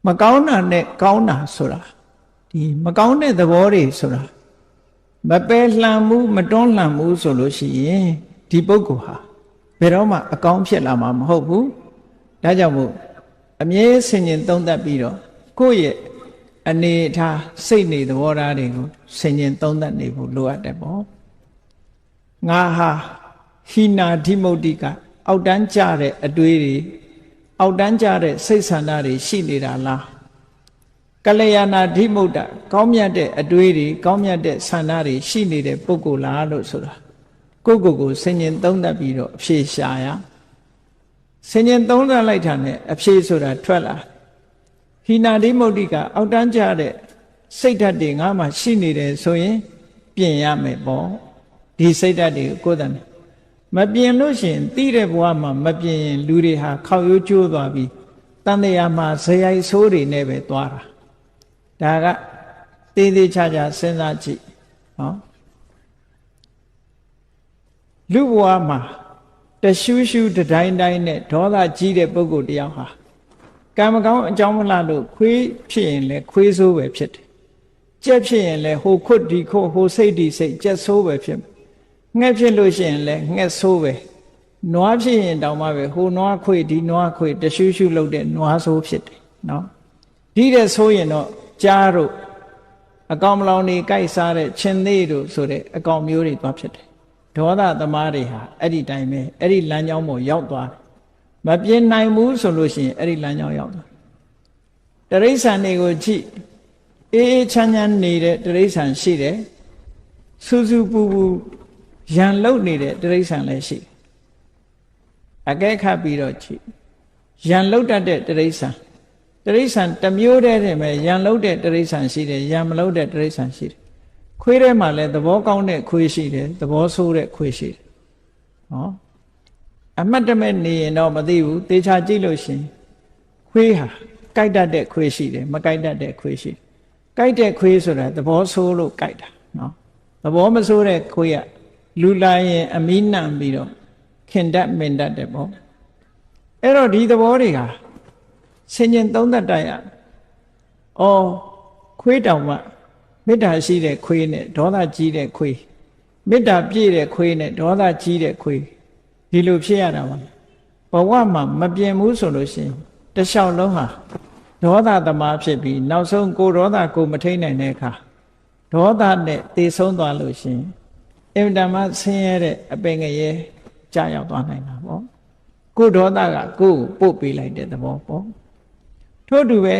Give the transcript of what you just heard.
မကောင်းတာနဲ့ကောင်းတာဆိုတာဒီမကောင်းတဲ့သဘောတွေဆိုတာမပယ်လှန်မှုမတွန်းလှန်မှုဆိုလို့ရှိရင်ဒီပုဂ္ဂိုလ်ဟာဘယ်တော့မှအကောင်းဖြစ်လာမှာမဟုတ်ဘူးဒါကြောင့်မို့အမြဲဆင်ញင်သုံးသပ်ပြီးတော့ကိုယ့်ရဲ့အနေထားစိတ်နေသဘောထားတွေကိုဆင်ញင်သုံးသပ်နေဖို့လိုအပ်တယ်ပေါ့ငါဟာဟိနာဓိမုတ်တိကအောက်တန်းကြတဲ့အတွေးတွေအောက်တန်းကြတဲ့စိတ်ဆန္ဒတွေရှိနေတာလားကလျာဏဓိမုတ်တကောင်းမြတ်တဲ့အတွေးတွေကောင်းမြတ်တဲ့ဆန္ဒတွေရှိနေတဲ့ပုဂ္ဂိုလ်လားလို့ဆိုတာကိုယ့်ကိုယ်ဆင်ញင်သုံးသပ်ပြီးတော့အဖြေရှာရဆင်ញင်သုံးသပ်လိုက်တာနဲ့အဖြေဆိုတာထွက်လာဟိနာဓိမုတ်တိကအောက်တန်းကြတဲ့စိတ်ဓာတ်တွေငါမှရှိနေတယ်ဆိုရင်ပြင်ရမယ်ပေါ့ဒီစိတ်ဓာတ်တွေကိုယ်တိုင်မပြင်လို့ရှိရင်တိတဲ့ဘဝမှာမပြင်ရင်လူတွေဟာခောက်ရိုးကျိုးသွားပြီးတန်တရားမှာဇယိုက်ဆိုးတွေနဲ့ပဲသွားတာဒါကသေးသေးချာချာစဉ်းစားကြည့်နော်လူဘဝမှာတရှူးရှူးတတိုင်းတိုင်းနဲ့ဒေါသကြီးတဲ့ပုဂ္ဂိုလ်တယောက်ဟာကံမကောင်းအကြောင်းမလှလို့ခွေးဖြစ်ရင်လည်းခွေးဆိုးပဲဖြစ်တယ်ကြက်ဖြစ်ရင်လည်းဟိုခွတ်ဒီခွတ်ဟိုစိတ်ဒီစိတ်ကြက်ဆိုးပဲဖြစ်မယ်ငှက်ဖြစ်လို့ရှိရင်လည်းငှက်ဆိုးပဲနွားဖြစ်ရင်တောင်မှပဲဟိုနွားခွေဒီနွားခွေတရှူးရှူးလုပ်တဲ့နွားဆိုးဖြစ်တယ်နော်ဒီတဲ့ဆိုရင်တော့ကြားတို့အကောင်မလောင်တွေကြိုက်စားတဲ့ချင်းသေးတို့ဆိုတဲ့အကောင်မျိုးတွေသွားဖြစ်တယ်ဒေါသသမားတွေဟာအဲ့ဒီတိုင်းပဲအဲ့ဒီလမ်းကြောင်းပေါ်ရောက်သွားတယ်မပြင်းနိုင်ဘူးဆိုလို့ရှိရင်အဲ့ဒီလမ်းကြောင်းရောက်သွားတရိစ္ဆာန်တွေကိုကြည့်အေးအေးချမ်းချမ်းနေတဲ့တရိစ္ဆာန်ရှိတယ်စူးစူးပူပူရန်လုတ်နေတဲ့တရိစ္ဆာန်လည်းရှိတယ်အကဲခတ်ပြီးတော့ကြည့်ရန်လုတ်တတ်တဲ့တရိစ္ဆာန်တစ်မျိုးတည်းတည်းပဲရန်လုတ်တဲ့တရိစ္ဆာန်ရှိတယ်ရန်မလုတ်တဲ့တရိစ္ဆာန်ရှိတယ်ခွေးထဲမှာလည်းသဘောကောင်းတဲ့ခွေးရှိတယ်သဘောဆိုးတဲ့ခွေးရှိတယ်နော်အမှတ်တမဲ့နေရင်တော့မသိဘူးသေချာကြည့်လို့ရှင်ခွေးဟာကြိုက်တတ်တဲ့ခွေးရှိတယ်မကြိုက်တတ်တဲ့ခွေးရှိတယ်ကြိုက်တဲ့ခွေးဆိုတာသဘောဆိုးလို့ကြိုက်တာနော်သဘောမဆိုးတဲ့ခွေးကလူလာရင်အမီးနှံပြီးတော့ခင်တတ်မင်တတ်တယ်ပေါ့အဲ့တော့ဒီသဘောတွေကဆင်ញင်သုံးသပ်တတ်ရအော်ခွေးတောင်မှမေတ္တာရှိတဲ့ခွေးနဲ့ဒေါသကြီးတဲ့ခွေးမေတ္တာပြည့်တဲ့ခွေးနဲ့ဒေါသကြီးတဲ့ခွေးဒီလိုဖြစ်ရတာပါဘဝမှာမပြင်းဘူးဆိုလို့ရှိရင်တလျှောက်လုံးဟာဒေါသသမားဖြစ်ပြီးနောက်ဆုံးကိုဒေါသကိုမထိန်နိုင်တဲ့အခါဒေါသနဲ့သေဆုံးသွားလို့ရှိရင်အင်တမဆင်းရဲတဲ့အပင်ငရဲကြာရောက်သွားနိုင်တာပေါ့ကိုဒေါသကကိုယ်ကိုပို့ပေးလိုက်တဲ့သဘောပေါ့ထို့တူပဲ